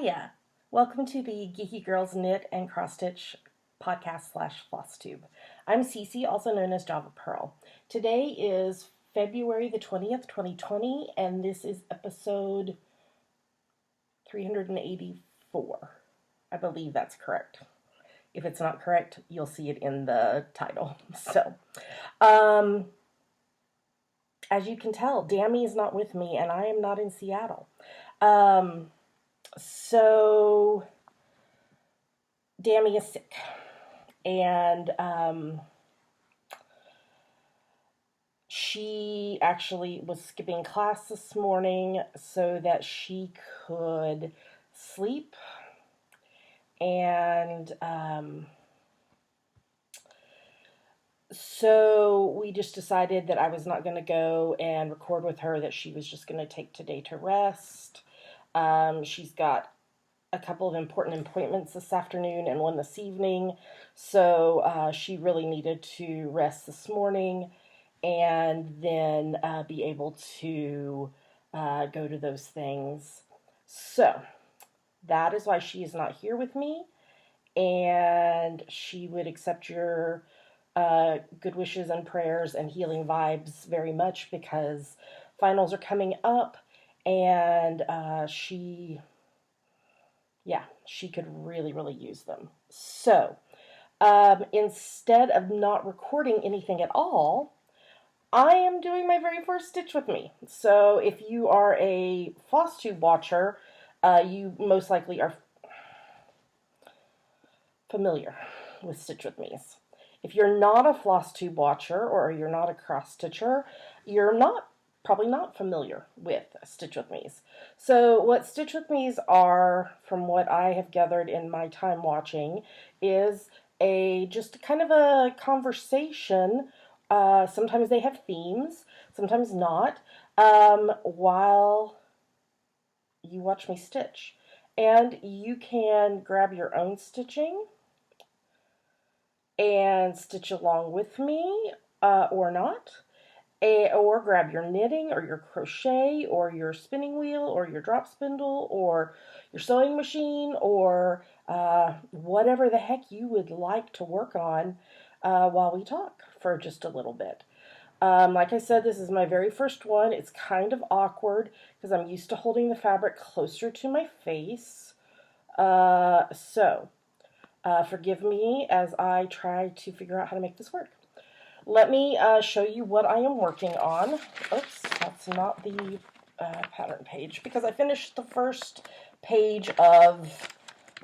Hiya! Welcome to the Geeky Girls Knit and Cross Stitch podcast / FlossTube. I'm Cece, also known as Java Pearl. Today is February the 20th, 2020, and this is episode 384. I believe that's correct. If it's not correct, you'll see it in the title. So, as you can tell, Dammy is not with me, and I am not in Seattle. So Dammy is sick, and she actually was skipping class this morning so that she could sleep, and so we just decided that I was not going to go and record with her, that she was just going to take today to rest. She's got a couple of important appointments this afternoon and one this evening, so she really needed to rest this morning and then be able to go to those things. So that is why she is not here with me, and she would accept your good wishes and prayers and healing vibes very much, because finals are coming up, and she could really use them. So instead of not recording anything at all, I am doing my very first Stitch With Me. So if you are a FlossTube watcher, you most likely are familiar with Stitch With Me's. If you're not a FlossTube watcher, or you're not a cross stitcher, you're probably not familiar with Stitch With Me's. So what Stitch With Me's are, from what I have gathered in my time watching, is just kind of a conversation. Sometimes they have themes, sometimes not, while you watch me stitch. And you can grab your own stitching and stitch along with me, or not. Or grab your knitting, or your crochet, or your spinning wheel, or your drop spindle, or your sewing machine, or whatever the heck you would like to work on while we talk for just a little bit. Like I said, this is my very first one. It's kind of awkward because I'm used to holding the fabric closer to my face. So forgive me as I try to figure out how to make this work. Let me show you what I am working on. Oops, that's not the pattern page, because I finished the first page of,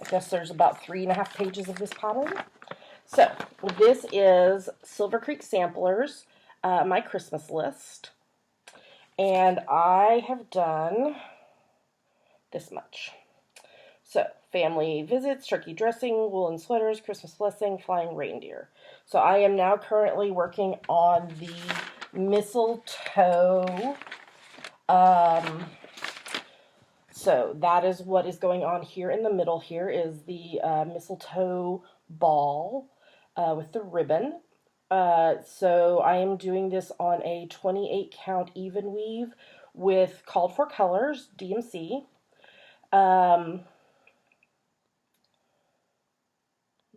I guess there's about 3.5 pages of this pattern. So this is Silver Creek Samplers, my Christmas list, and I have done this much. So, family visits, turkey dressing, woolen sweaters, Christmas blessing, flying reindeer. So I am now currently working on the mistletoe. So that is what is going on here in the middle. Here is the mistletoe ball with the ribbon. So I am doing this on a 28 count even weave with called for colors, DMC.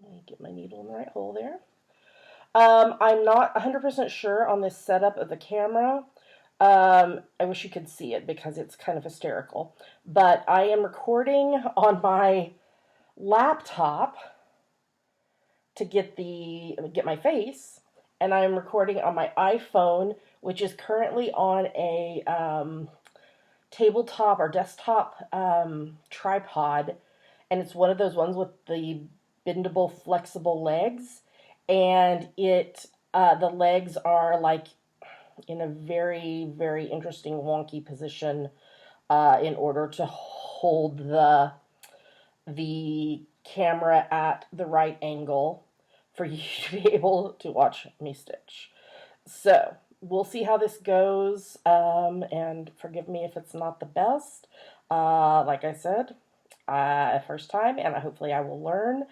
Let me get my needle in the right hole there. I'm not 100% sure on this setup of the camera. I wish you could see it because it's kind of hysterical. But I am recording on my laptop to get my face, and I'm recording on my iPhone, which is currently on a tabletop or desktop tripod, and it's one of those ones with the bendable, flexible legs, and the legs are like in a very interesting wonky position in order to hold the camera at the right angle for you to be able to watch me stitch. So we'll see how this goes, and forgive me if it's not the best. Like I said, first time, and hopefully I will learn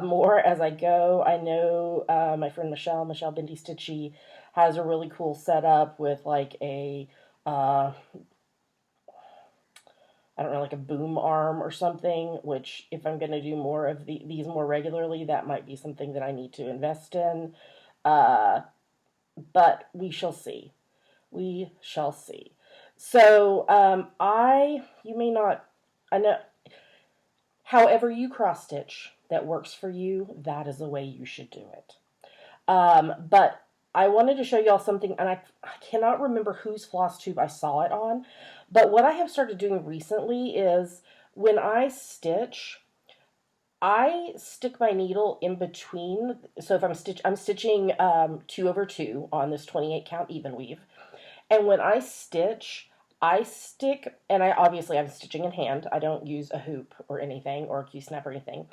more as I go. I know my friend Michelle Bindi Stitchy, has a really cool setup with like a I don't know, like a boom arm or something, which if I'm going to do more of these more regularly, that might be something that I need to invest in. Uh, but we shall see. We shall see. So, you may not, I know, however you cross stitch that works for you, that is the way you should do it. But I wanted to show y'all something, and I cannot remember whose FlossTube I saw it on, but what I have started doing recently is when I stitch, I stick my needle in between. So if I'm stitching 2/2 on this 28 count even weave, and when I stitch, I stick, and I'm stitching in hand. I don't use a hoop or anything or a Q-snap or anything.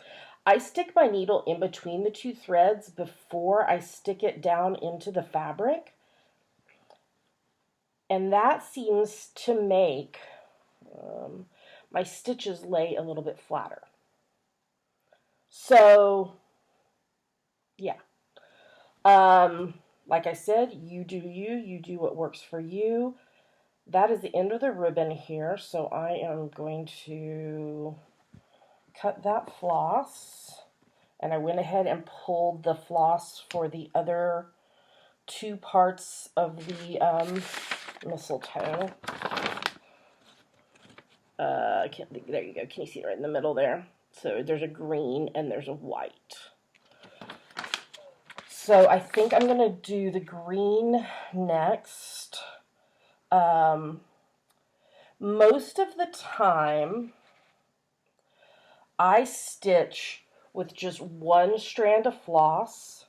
I stick my needle in between the two threads before I stick it down into the fabric. And that seems to make my stitches lay a little bit flatter. So, yeah. Like I said, you do you. You do what works for you. That is the end of the ribbon here, so I am going to cut that floss, and I went ahead and pulled the floss for the other two parts of the mistletoe. There you go. Can you see it right in the middle there? So there's a green and there's a white. So I think I'm going to do the green next. Most of the time, I stitch with just one strand of floss.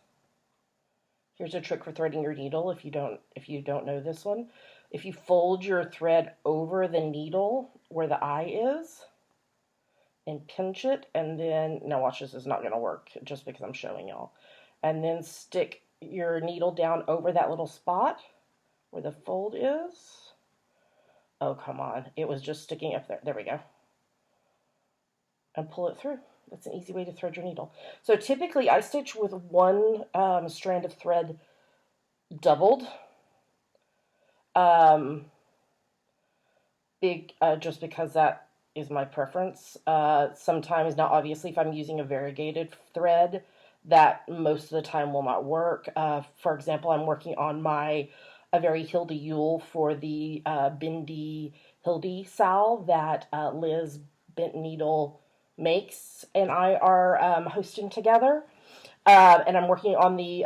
Here's a trick for threading your needle if you don't know this one. If you fold your thread over the needle where the eye is and pinch it, and then, now watch, this is not going to work just because I'm showing y'all. And then stick your needle down over that little spot where the fold is. Oh, come on. It was just sticking up there. There we go. And pull it through. That's an easy way to thread your needle. So typically I stitch with one strand of thread doubled. Just because that is my preference. Sometimes, now obviously if I'm using a variegated thread, that most of the time will not work. For example, I'm working on a very Hildy Yule for the Bindi Hildy Sal that Liz Bent Needle makes and I are hosting together. And I'm working on the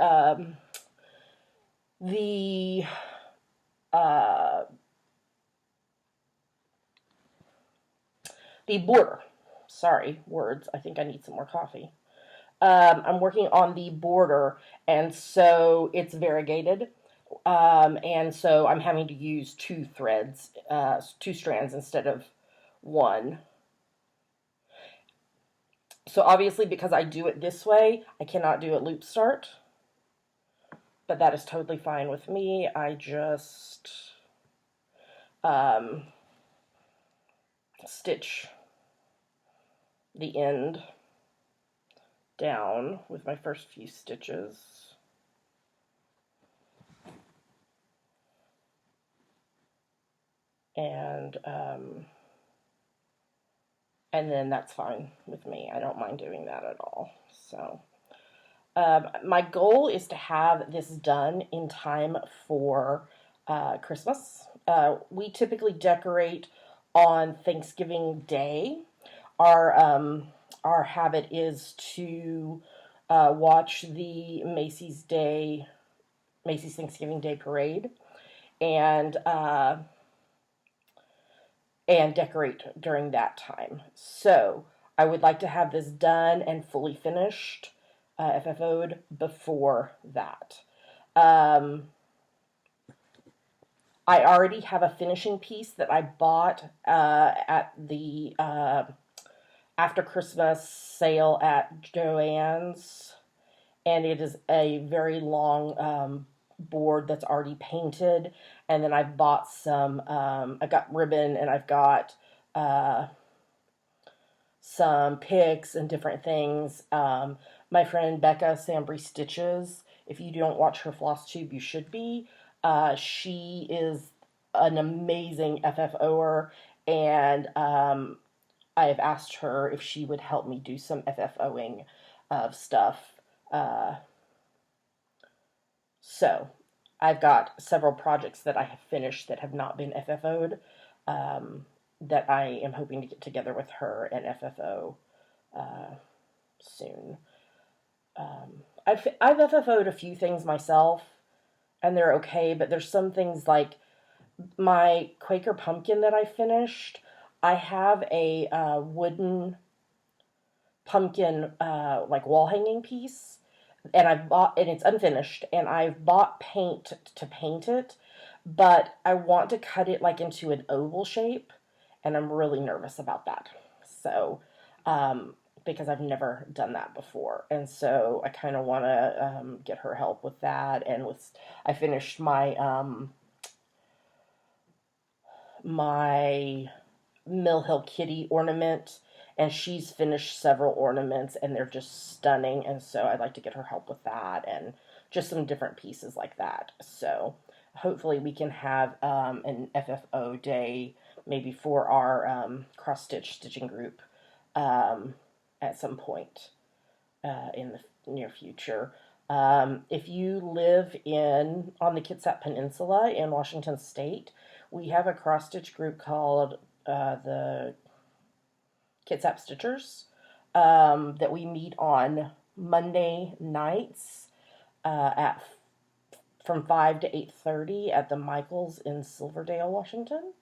border. Sorry, words. I think I need some more coffee. I'm working on the border, and so it's variegated. And so I'm having to use two threads, two strands instead of one. So obviously, because I do it this way, I cannot do a loop start. But that is totally fine with me. I just stitch the end down with my first few stitches. And then that's fine with me. I don't mind doing that at all. So my goal is to have this done in time for Christmas. We typically decorate on Thanksgiving Day. Our habit is to watch the Macy's Thanksgiving Day Parade and decorate during that time. So I would like to have this done and fully finished, FFO'd before that. I already have a finishing piece that I bought at the after Christmas sale at Joann's, and it is a very long board that's already painted. And then I've bought some, I got ribbon, and I've got some picks and different things. My friend Becca Sambry Stitches, if you don't watch her FlossTube, you should be. She is an amazing FFO'er, And I have asked her if she would help me do some FFOing of stuff. Uh, so I've got several projects that I have finished that have not been FFO'd, that I am hoping to get together with her and FFO soon. I've FFO'd a few things myself, and they're okay, but there's some things like my Quaker pumpkin that I finished. I have a wooden pumpkin like wall hanging piece, and it's unfinished, and I've bought paint to paint it, but I want to cut it like into an oval shape, and I'm really nervous about that. So, because I've never done that before, and so I kind of want to get her help with that. And I finished my Mill Hill Kitty ornament, and she's finished several ornaments, and they're just stunning, and so I'd like to get her help with that, and just some different pieces like that. So hopefully we can have an FFO day, maybe for our cross-stitch stitching group at some point in the near future. If you live on the Kitsap Peninsula in Washington State, we have a cross-stitch group called the Kitsap Stitchers that we meet on Monday nights from 5 to 8:30 at the Michaels in Silverdale, Washington.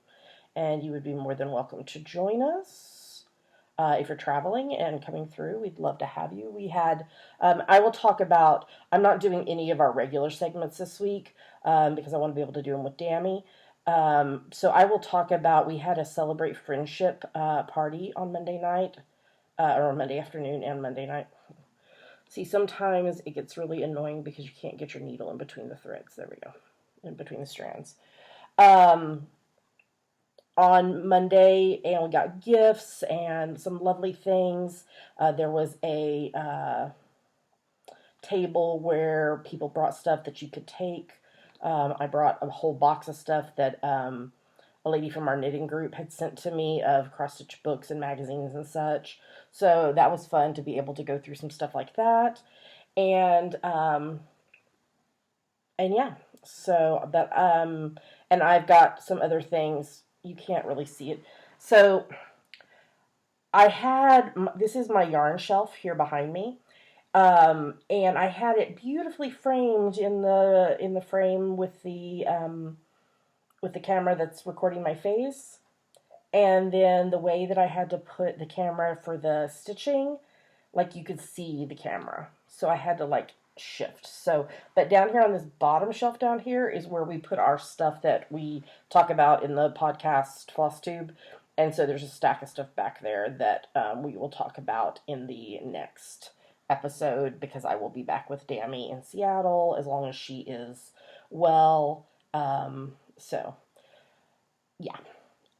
And you would be more than welcome to join us. If you're traveling and coming through, we'd love to have you. I will talk about, I'm not doing any of our regular segments this week because I want to be able to do them with Dammy. So I will talk about, we had a Celebrate Friendship party on Monday night, or Monday afternoon and Monday night. See, sometimes it gets really annoying because you can't get your needle in between the threads. There we go. In between the strands. On Monday, and we got gifts and some lovely things. There was a table where people brought stuff that you could take. I brought a whole box of stuff that a lady from our knitting group had sent to me of cross-stitch books and magazines and such. So that was fun to be able to go through some stuff like that. And yeah, so that, and I've got some other things. You can't really see it. So this is my yarn shelf here behind me. And I had it beautifully framed in the frame with the camera that's recording my face. And then the way that I had to put the camera for the stitching, like you could see the camera. So I had to like shift. But down here on this bottom shelf down here is where we put our stuff that we talk about in the podcast FlossTube. And so there's a stack of stuff back there that we will talk about in the next episode, because I will be back with Dammy in Seattle as long as she is well. So yeah.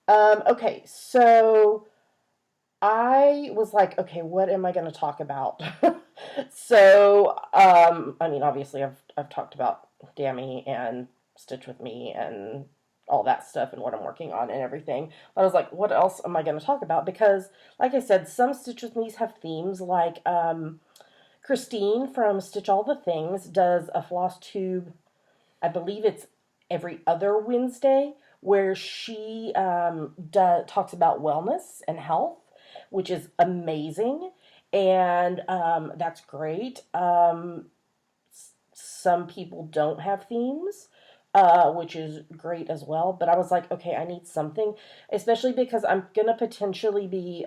Okay, so I was like, okay, what am I going to talk about? So, I mean, obviously I've talked about Dammy and Stitch With Me and all that stuff and what I'm working on and everything. But I was like, what else am I going to talk about? Because, like I said, some Stitch With Me's have themes, like Christine from Stitch All the Things does a FlossTube, I believe it's every other Wednesday, where she talks about wellness and health, which is amazing, and that's great. Some people don't have themes, which is great as well, but I was like, okay, I need something, especially because I'm going to potentially be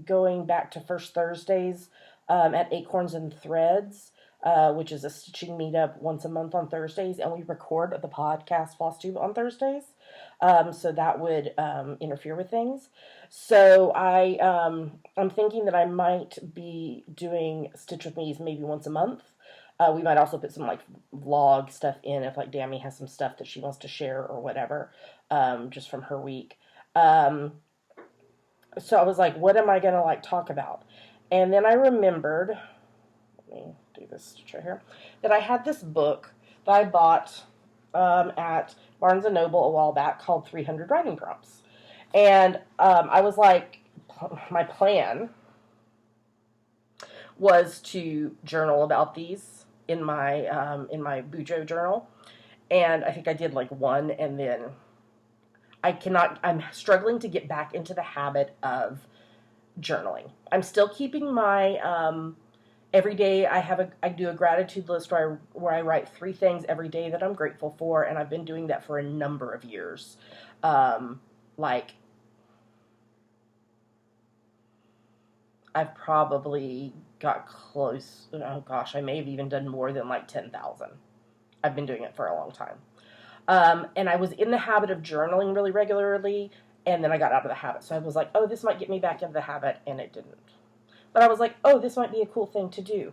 going back to First Thursdays at Acorns and Threads, which is a stitching meetup once a month on Thursdays, and we record the podcast FlossTube on Thursdays, so that would interfere with things. So I'm thinking that I might be doing Stitch With Me's maybe once a month. We might also put some like vlog stuff in if like Dammy has some stuff that she wants to share or whatever, just from her week. So I was like, what am I gonna like talk about? And then I remembered, let me do this stitch right here, that I had this book that I bought at Barnes & Noble a while back called 300 Writing Prompts. And I was like, my plan was to journal about these in my Bujo journal, and I think I did like one, and then I'm struggling to get back into the habit of journaling. I'm still keeping my every day I do a gratitude list where I write 3 things every day that I'm grateful for, and I've been doing that for a number of years. Like I've probably got close. Oh gosh, I may have even done more than like 10,000. I've been doing it for a long time. And I was in the habit of journaling really regularly, and then I got out of the habit. So I was like, oh, this might get me back into the habit, and it didn't. But I was like, oh, this might be a cool thing to do.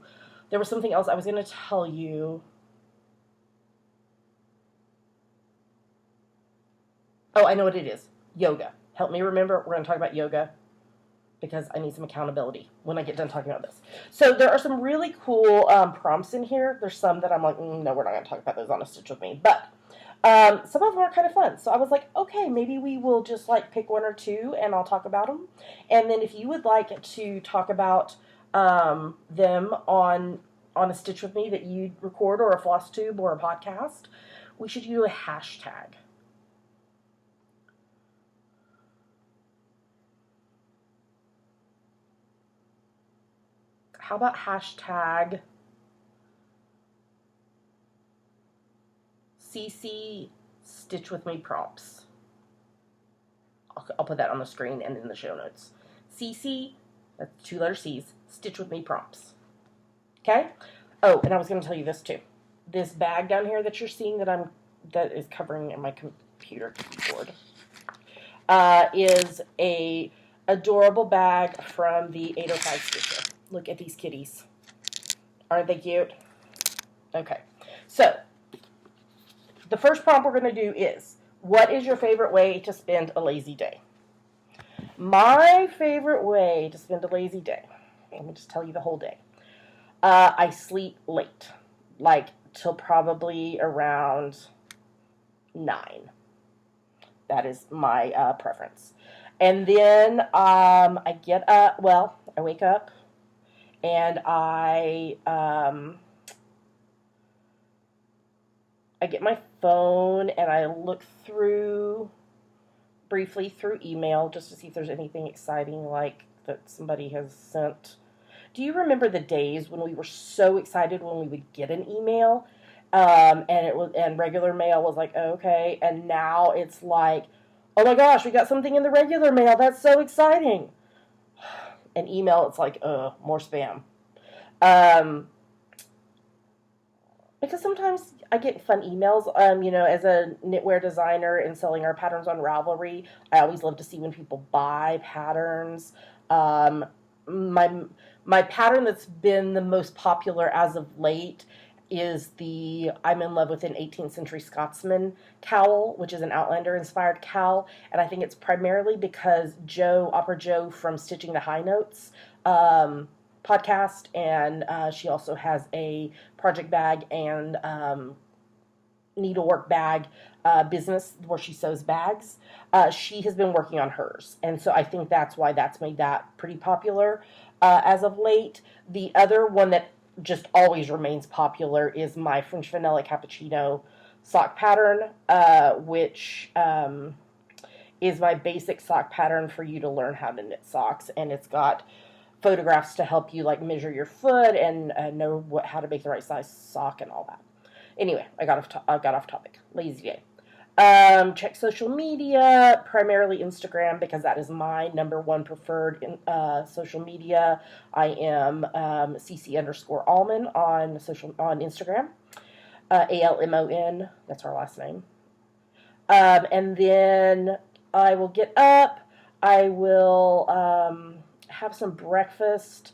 There was something else I was going to tell you. Oh, I know what it is. Yoga. Help me remember. We're going to talk about yoga because I need some accountability when I get done talking about this. So there are some really cool prompts in here. There's some that I'm like, no, we're not going to talk about those on A Stitch With Me. But some of them are kind of fun. So I was like, okay, maybe we will just like pick 1 or 2 and I'll talk about them. And then if you would like to talk about them on A Stitch With Me that you record, or a FlossTube or a podcast, we should do a hashtag. How about hashtag CC Stitch With Me prompts? I'll put that on the screen and in the show notes. CC, that's 2 letter C's, Stitch With Me prompts. Okay? Oh, and I was going to tell you this too. This bag down here that you're seeing that is covering in my computer keyboard is a adorable bag from the 805 Stitcher. Look at these kitties. Aren't they cute? Okay. So, the first prompt we're going to do is, what is your favorite way to spend a lazy day? My favorite way to spend a lazy day, let me just tell you the whole day. I sleep late, like till probably around 9. That is my preference. And then I get up, I wake up, and I get my phone and I look briefly through email just to see if there's anything exciting like that somebody has sent. Do you remember the days when we were so excited when we would get an email, and regular mail was like, okay, and now it's like, oh my gosh, we got something in the regular mail, that's so exciting. And email, it's like, more spam. Because sometimes I get fun emails. As a knitwear designer and selling our patterns on Ravelry, I always love to see when people buy patterns. My pattern that's been the most popular as of late is the I'm in love with an 18th century Scotsman cowl, which is an Outlander inspired cowl, and I think it's primarily because Opera Joe from Stitching the High Notes podcast, and she also has a project bag and needlework bag business where she sews bags. She has been working on hers, and so I think that's why that's made that pretty popular as of late. The other one that just always remains popular is my French Vanilla Cappuccino sock pattern, which is my basic sock pattern for you to learn how to knit socks, and it's got photographs to help you like measure your foot and know how to make the right size sock and all that. Anyway, I got off topic. Lazy day. Check social media, primarily Instagram, because that is my number 1 preferred social media. I am CC_Almond on Instagram. ALMON, that's our last name. And then I will get up. I will have some breakfast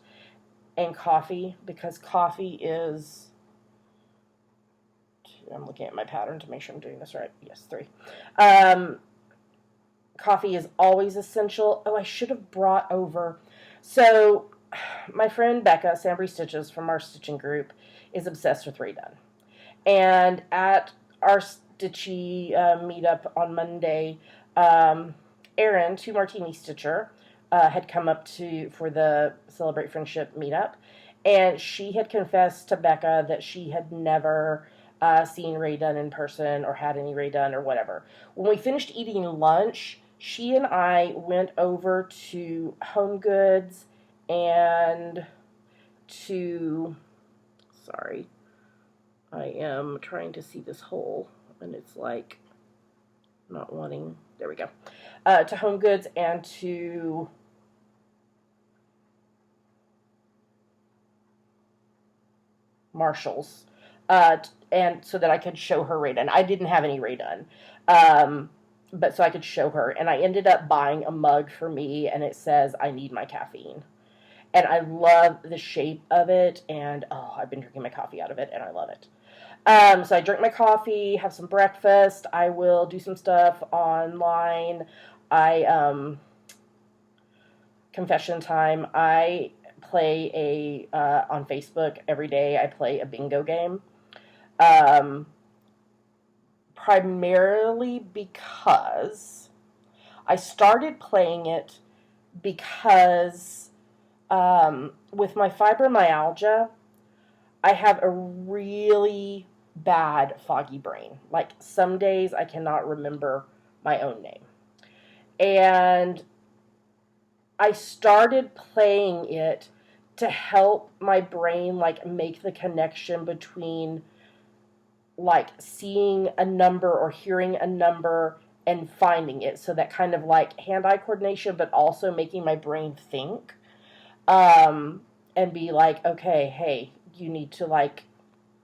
and coffee, because coffee is, I'm looking at my pattern to make sure I'm doing this right. Yes, 3. Coffee is always essential. Oh, I should have brought over. So, my friend Becca, Sambry Stitches from our stitching group, is obsessed with Rae Dunn. And at our Stitchy meetup on Monday, Erin, to Martini Stitcher, had come up for the Celebrate Friendship meetup, and she had confessed to Becca that she had never seen Ray Dunn in person or had any Ray Dunn or whatever. When we finished eating lunch, she and I went over to Home Goods and to, sorry, I am trying to see this hole, and it's like not wanting, there we go, to Home Goods and to Marshall's, and so that I could show her Ray Dunn. I didn't have any Ray Dunn, but so I could show her, and I ended up buying a mug for me, and it says, I need my caffeine. And I love the shape of it, and oh, I've been drinking my coffee out of it, and I love it. So I drink my coffee, have some breakfast. I will do some stuff online. Confession time. I play on Facebook every day. I play a bingo game. Primarily because I started playing it because with my fibromyalgia, I have a really bad foggy brain. Like, some days I cannot remember my own name. And I started playing it to help my brain, like, make the connection between, like, seeing a number or hearing a number and finding it. So that kind of, like, hand-eye coordination, but also making my brain think. And be like, okay, hey, you need to, like,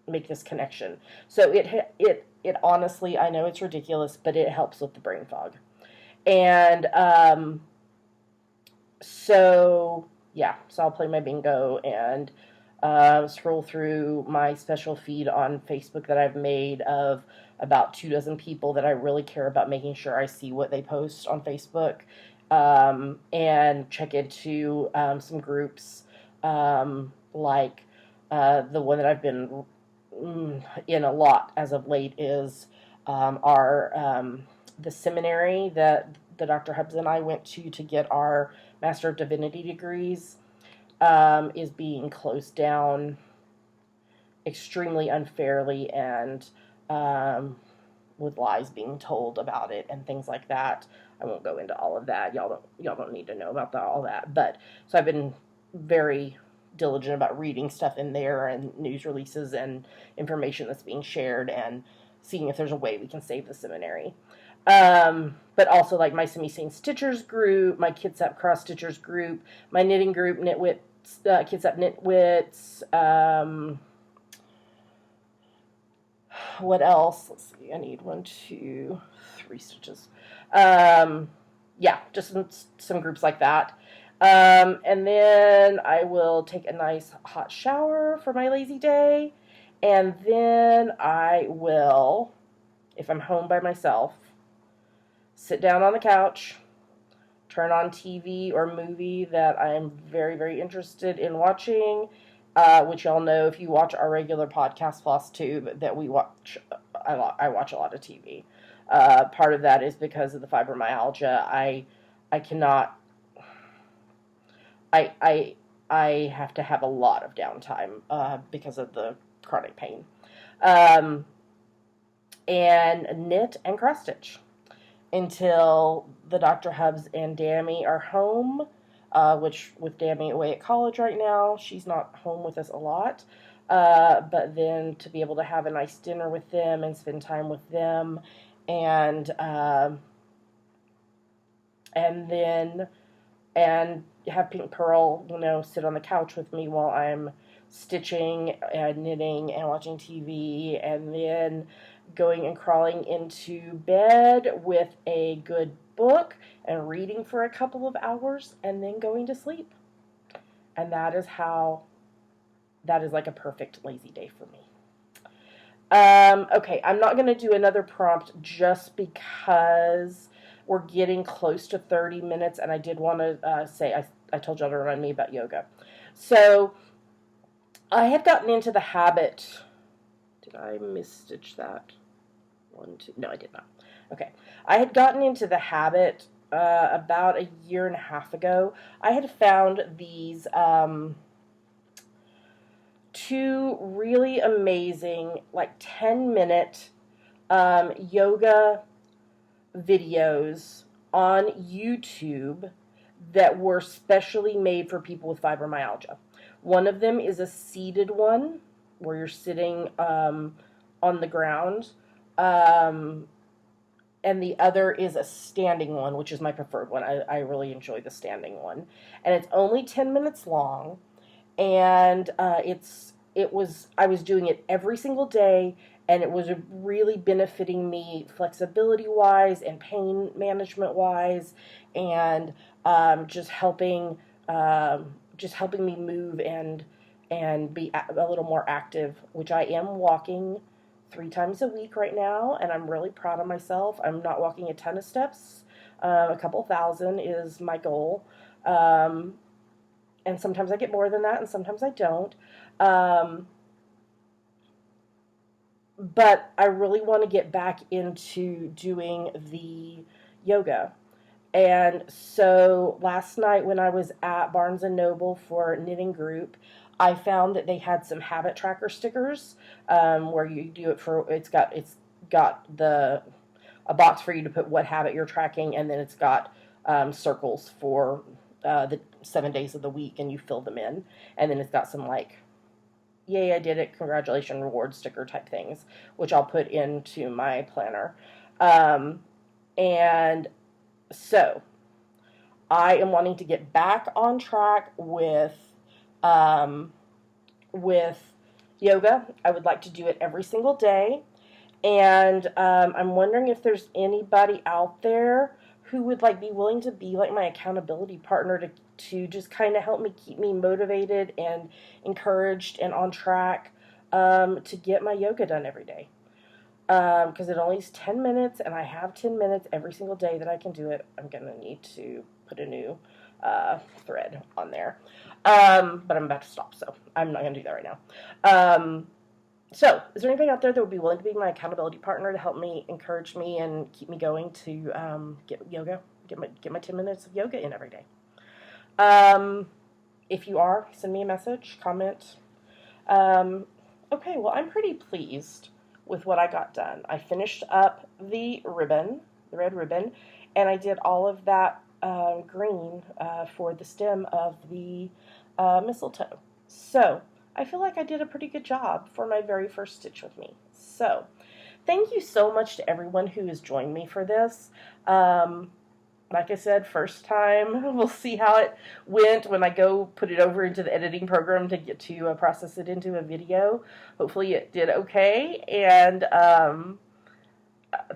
make this connection. So it honestly, I know it's ridiculous, but it helps with the brain fog. And so I'll play my bingo and scroll through my special feed on Facebook that I've made of about 24 people that I really care about making sure I see what they post on Facebook, and check into some groups, like the one that I've been in a lot as of late is the seminary that the Dr. Hubbs and I went to get our Master of Divinity degrees, is being closed down extremely unfairly, and with lies being told about it and things like that. I won't go into all of that. Y'all don't need to know about all that. But so I've been very diligent about reading stuff in there and news releases and information that's being shared and seeing if there's a way we can save the seminary. But also, like, my Semi-Sane Stitchers group, my Kitsap Cross Stitchers group, my knitting group, Knitwits, Kitsap Knitwits, what else? Let's see, I need 1, 2, 3 stitches. Just some groups like that. And then I will take a nice hot shower for my lazy day. And then I will, if I'm home by myself, sit down on the couch, turn on TV or movie that I'm very, very interested in watching, which y'all know if you watch our regular podcast, FlossTube, that we watch. I watch a lot of TV. Part of that is because of the fibromyalgia. I cannot. I have to have a lot of downtime because of the chronic pain. And knit and cross stitch until the Dr. Hubbs and Dammy are home, which with Dammy away at college right now, she's not home with us a lot. But then to be able to have a nice dinner with them and spend time with them, and have Pink Pearl, sit on the couch with me while I'm stitching and knitting and watching TV, and then going and crawling into bed with a good book and reading for a couple of hours and then going to sleep. And that is like a perfect lazy day for me. Okay, I'm not going to do another prompt just because we're getting close to 30 minutes, and I did want to say, I told y'all to remind me about yoga. So, I had gotten into the habit, did I misstitch that? 1, 2, no, I did not. Okay, I had gotten into the habit about a year and a half ago, I had found these two really amazing, like 10-minute yoga videos on YouTube that were specially made for people with fibromyalgia. One of them is a seated one where you're sitting on the ground, and the other is a standing one, which is my preferred one. I really enjoy the standing one, and it's only 10 minutes long, and I was doing it every single day, and it was really benefiting me flexibility wise and pain management wise, and just helping me move and be a little more active, which I am walking 3 times a week right now, and I'm really proud of myself. I'm not walking a ton of steps. A couple thousand is my goal. And sometimes I get more than that, and sometimes I don't. But I really want to get back into doing the yoga. And so last night when I was at Barnes & Noble for knitting group, I found that they had some habit tracker stickers, where you do it for, it's got a box for you to put what habit you're tracking, and then it's got circles for the 7 days of the week, and you fill them in, and then it's got some like, yay, I did it, congratulations, reward sticker type things, which I'll put into my planner. And so I am wanting to get back on track with yoga. I would like to do it every single day, and I'm wondering if there's anybody out there who would like be willing to be like my accountability partner to just kind of help me keep me motivated and encouraged and on track to get my yoga done every day. Because it only is 10 minutes, and I have 10 minutes every single day that I can do it. I'm going to need to put a new thread on there. But I'm about to stop, so I'm not going to do that right now. So, is there anybody out there that would be willing to be my accountability partner to help me, encourage me, and keep me going to get my 10 minutes of yoga in every day? If you are, send me a message, comment. Okay, well, I'm pretty pleased with what I got done. I finished up the red ribbon, and I did all of that green for the stem of the mistletoe. So, I feel like I did a pretty good job for my very first Stitch with Me. So, thank you so much to everyone who has joined me for this. Like I said, first time. We'll see how it went when I go put it over into the editing program to get to process it into a video. Hopefully it did okay. And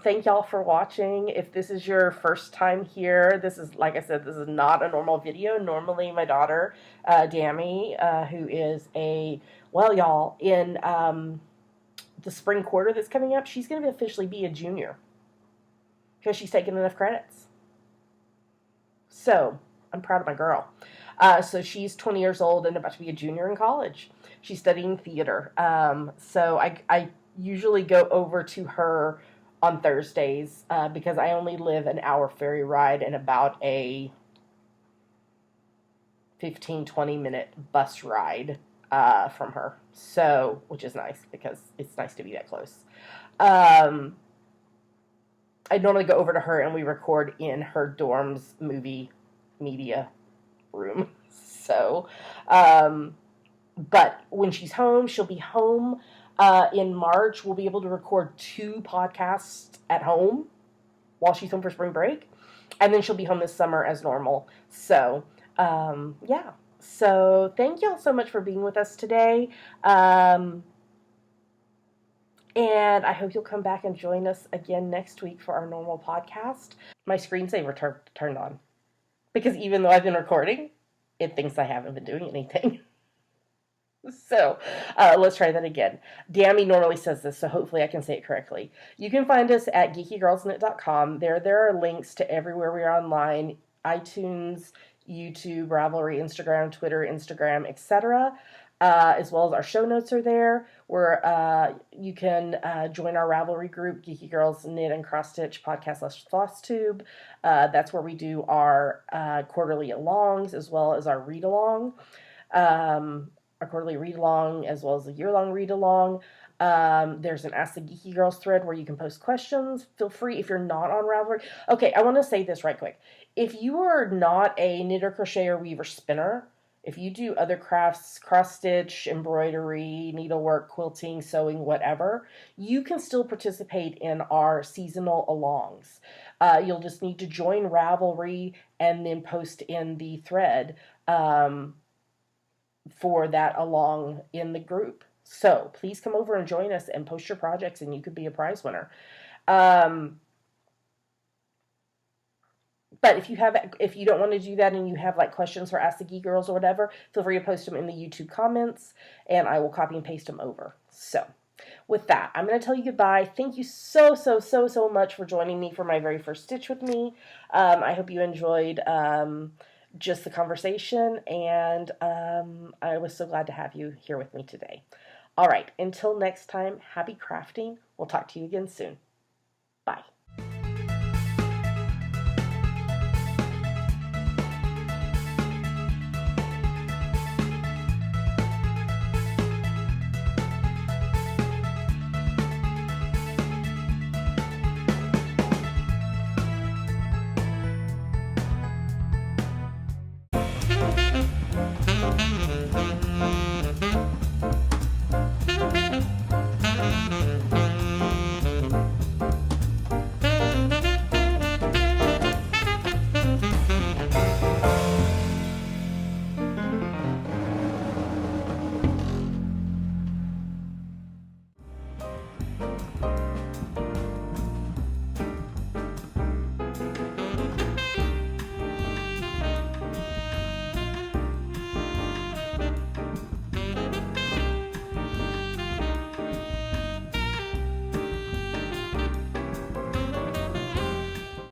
thank y'all for watching. If this is your first time here, this is, like I said, this is not a normal video. Normally my daughter, Dammy, who is y'all, in the spring quarter that's coming up, she's going to officially be a junior because she's taken enough credits. So, I'm proud of my girl. So she's 20 years old and about to be a junior in college. She's studying theater. So I usually go over to her on Thursdays because I only live an hour ferry ride and about a 15-20 minute bus ride from her. So, which is nice because it's nice to be that close. I normally go over to her and we record in her dorm's movie media room. So, but when she's home, she'll be home in March. We'll be able to record 2 podcasts at home while she's home for spring break. And then she'll be home this summer as normal. So, yeah. So, thank y'all so much for being with us today. And I hope you'll come back and join us again next week for our normal podcast. My screensaver turned on. Because even though I've been recording, it thinks I haven't been doing anything. So, let's try that again. Dammy normally says this, so hopefully I can say it correctly. You can find us at geekygirlsknit.com. There are links to everywhere we are online. iTunes, YouTube, Ravelry, Instagram, Twitter, etc. as well as our show notes are there, where you can join our Ravelry group, Geeky Girls Knit and Cross Stitch Podcast / FlossTube. That's where we do our quarterly alongs as well as our read along. Our quarterly read along as well as a year long read along. There's an Ask the Geeky Girls thread where you can post questions. Feel free if you're not on Ravelry. Okay, I want to say this right quick. If you are not a knitter, crocheter, weaver, spinner, if you do other crafts, cross stitch, embroidery, needlework, quilting, sewing, whatever, you can still participate in our seasonal alongs. You'll just need to join Ravelry and then post in the thread for that along in the group. So please come over and join us and post your projects, and you could be a prize winner. But if you don't want to do that and you have like questions for Ask the Geek Girls or whatever, feel free to post them in the YouTube comments, and I will copy and paste them over. So with that, I'm going to tell you goodbye. Thank you so much for joining me for my very first stitch with me. I hope you enjoyed just the conversation, and I was so glad to have you here with me today. All right, until next time, happy crafting. We'll talk to you again soon. Bye.